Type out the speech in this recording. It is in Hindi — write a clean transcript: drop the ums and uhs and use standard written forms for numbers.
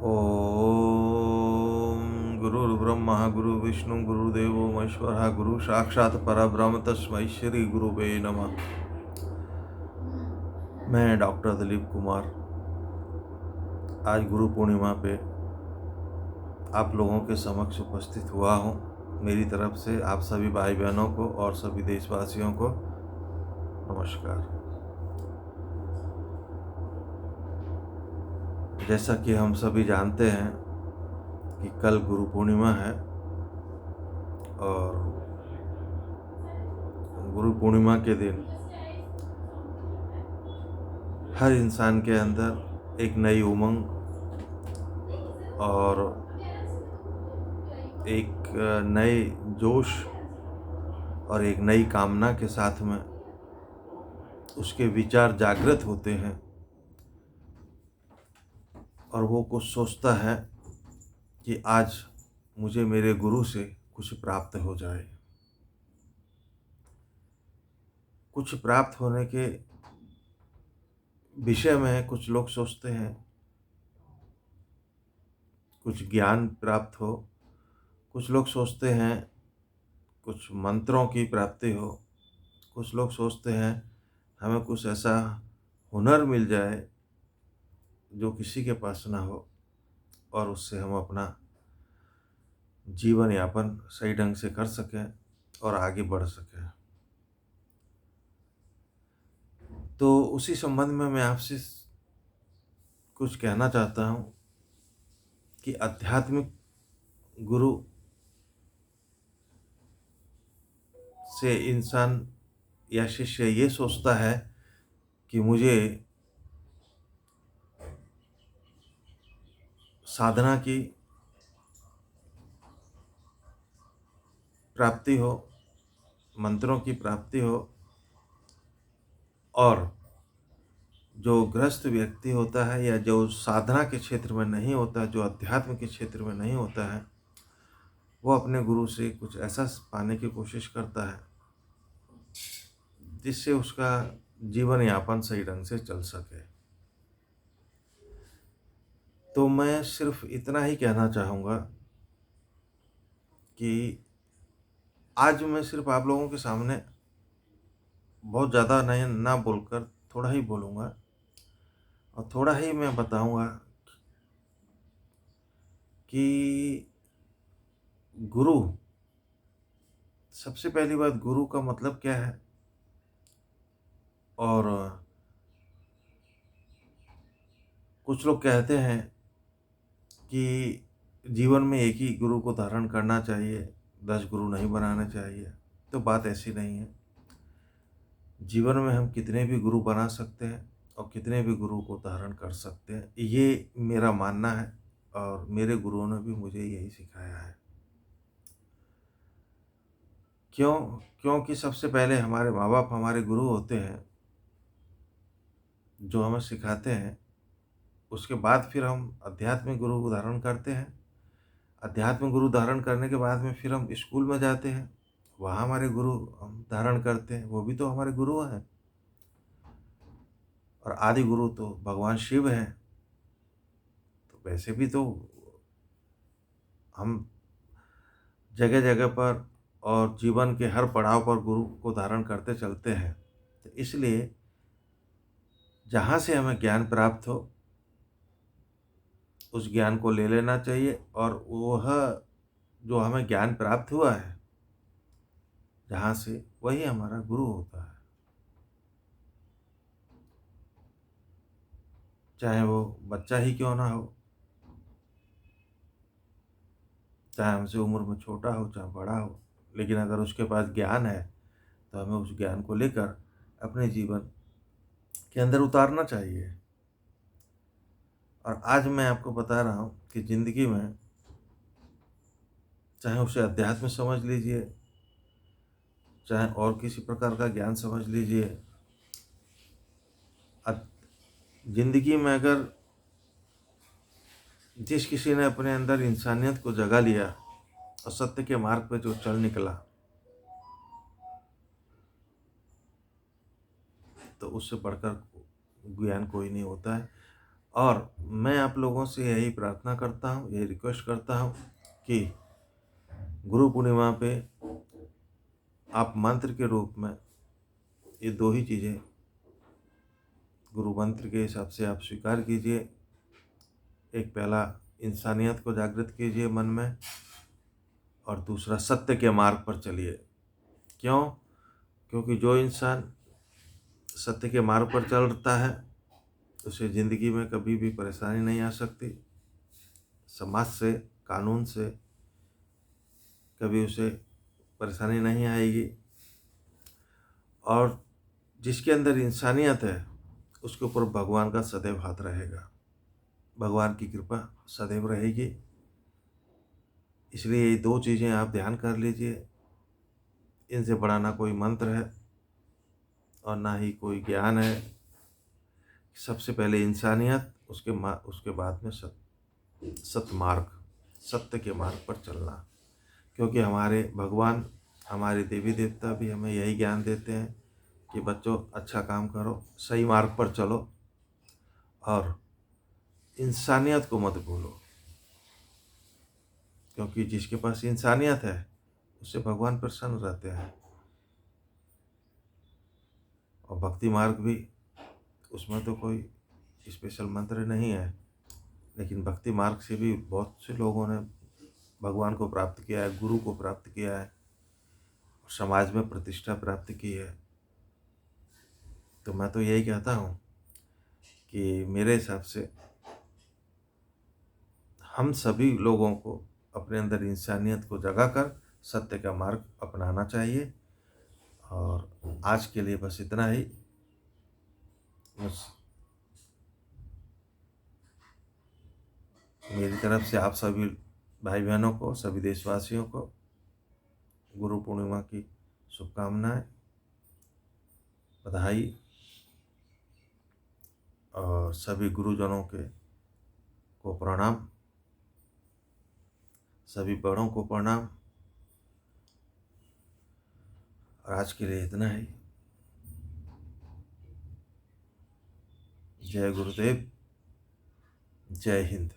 ओम गुरुर्ब्रह्मा गुरुर्विष्णु गुरुदेवो महेश्वरः गुरु साक्षात् परब्रह्म तस्मै श्री गुरुवे नमः। मैं डॉक्टर दिलीप कुमार आज गुरु पूर्णिमा पे आप लोगों के समक्ष उपस्थित हुआ हूँ। मेरी तरफ से आप सभी भाई बहनों को और सभी देशवासियों को नमस्कार। जैसा कि हम सभी जानते हैं कि कल गुरु पूर्णिमा है और गुरु पूर्णिमा के दिन हर इंसान के अंदर एक नई उमंग और एक नए जोश और एक नई कामना के साथ में उसके विचार जागृत होते हैं और वो कुछ सोचता है कि आज मुझे मेरे गुरु से कुछ प्राप्त हो जाए। कुछ प्राप्त होने के विषय में कुछ लोग सोचते हैं, कुछ ज्ञान प्राप्त हो, कुछ लोग सोचते हैं कुछ मंत्रों की प्राप्ति हो, कुछ लोग सोचते हैं हमें कुछ ऐसा हुनर मिल जाए जो किसी के पास ना हो और उससे हम अपना जीवन यापन सही ढंग से कर सकें और आगे बढ़ सकें। तो उसी संबंध में मैं आपसे कुछ कहना चाहता हूँ कि आध्यात्मिक गुरु से इंसान या शिष्य ये सोचता है कि मुझे साधना की प्राप्ति हो, मंत्रों की प्राप्ति हो और जो गृहस्थ व्यक्ति होता है या जो साधना के क्षेत्र में नहीं होता, जो अध्यात्म के क्षेत्र में नहीं होता है, वो अपने गुरु से कुछ ऐसा पाने की कोशिश करता है जिससे उसका जीवन यापन सही ढंग से चल सके। तो मैं सिर्फ इतना ही कहना चाहूँगा कि आज मैं सिर्फ आप लोगों के सामने बहुत ज़्यादा नहीं ना बोलकर थोड़ा ही बोलूँगा और थोड़ा ही मैं बताऊँगा कि गुरु, सबसे पहली बात गुरु का मतलब क्या है और कुछ लोग कहते हैं कि जीवन में एक ही गुरु को धारण करना चाहिए, 10 गुरु नहीं बनाने चाहिए। तो बात ऐसी नहीं है। जीवन में हम कितने भी गुरु बना सकते हैं और कितने भी गुरु को धारण कर सकते हैं, ये मेरा मानना है और मेरे गुरुओं ने भी मुझे यही सिखाया है। क्योंकि सबसे पहले हमारे माँ बाप हमारे गुरु होते हैं जो हमें सिखाते हैं। उसके बाद फिर हम आध्यात्मिक गुरु को धारण करते हैं। आध्यात्मिक गुरु धारण करने के बाद में फिर हम स्कूल में जाते हैं, वहाँ हमारे गुरु हम धारण करते हैं, वो भी तो हमारे गुरु हैं। और आदि गुरु तो भगवान शिव हैं। तो वैसे भी तो हम जगह जगह पर और जीवन के हर पड़ाव पर गुरु को धारण करते चलते हैं। तो इसलिए जहाँ से हमें ज्ञान प्राप्त हो उस ज्ञान को ले लेना चाहिए और वह जो हमें ज्ञान प्राप्त हुआ है जहाँ से, वही हमारा गुरु होता है। चाहे वो बच्चा ही क्यों ना हो, चाहे हमसे उम्र में छोटा हो चाहे बड़ा हो, लेकिन अगर उसके पास ज्ञान है तो हमें उस ज्ञान को लेकर अपने जीवन के अंदर उतारना चाहिए। और आज मैं आपको बता रहा हूँ कि ज़िंदगी में चाहे उसे अध्यात्म समझ लीजिए, चाहे और किसी प्रकार का ज्ञान समझ लीजिए, ज़िंदगी में अगर जिस किसी ने अपने अंदर इंसानियत को जगा लिया और सत्य के मार्ग पर जो चल निकला, तो उससे बढ़कर ज्ञान कोई नहीं होता है। और मैं आप लोगों से यही प्रार्थना करता हूँ, यही रिक्वेस्ट करता हूँ कि गुरु पूर्णिमा पे आप मंत्र के रूप में ये दो ही चीज़ें गुरु मंत्र के हिसाब से आप स्वीकार कीजिए। एक पहला इंसानियत को जागृत कीजिए मन में, और दूसरा सत्य के मार्ग पर चलिए। क्यों? क्योंकि जो इंसान सत्य के मार्ग पर चलता है उसे ज़िंदगी में कभी भी परेशानी नहीं आ सकती। समाज से, कानून से कभी उसे परेशानी नहीं आएगी। और जिसके अंदर इंसानियत है उसके ऊपर भगवान का सदैव हाथ रहेगा, भगवान की कृपा सदैव रहेगी। इसलिए ये दो चीज़ें आप ध्यान कर लीजिए। इनसे बड़ा ना कोई मंत्र है और ना ही कोई ज्ञान है। सबसे पहले इंसानियत, उसके बाद में सत्मार्ग, सत्य के मार्ग पर चलना। क्योंकि हमारे भगवान, हमारे देवी देवता भी हमें यही ज्ञान देते हैं कि बच्चों अच्छा काम करो, सही मार्ग पर चलो और इंसानियत को मत भूलो। क्योंकि जिसके पास इंसानियत है उससे भगवान प्रसन्न रहते हैं। और भक्ति मार्ग भी, उसमें तो कोई स्पेशल मंत्र नहीं है, लेकिन भक्ति मार्ग से भी बहुत से लोगों ने भगवान को प्राप्त किया है, गुरु को प्राप्त किया है, समाज में प्रतिष्ठा प्राप्त की है। तो मैं तो यही कहता हूँ कि मेरे हिसाब से हम सभी लोगों को अपने अंदर इंसानियत को जगाकर सत्य का मार्ग अपनाना चाहिए। और आज के लिए बस इतना ही। बस मेरी तरफ से आप सभी भाई बहनों को, सभी देशवासियों को गुरु पूर्णिमा की शुभकामनाएं, बधाई। और सभी गुरुजनों को प्रणाम, सभी बड़ों को प्रणाम। और आज के लिए इतना ही। जय गुरुदेव, जय हिंद।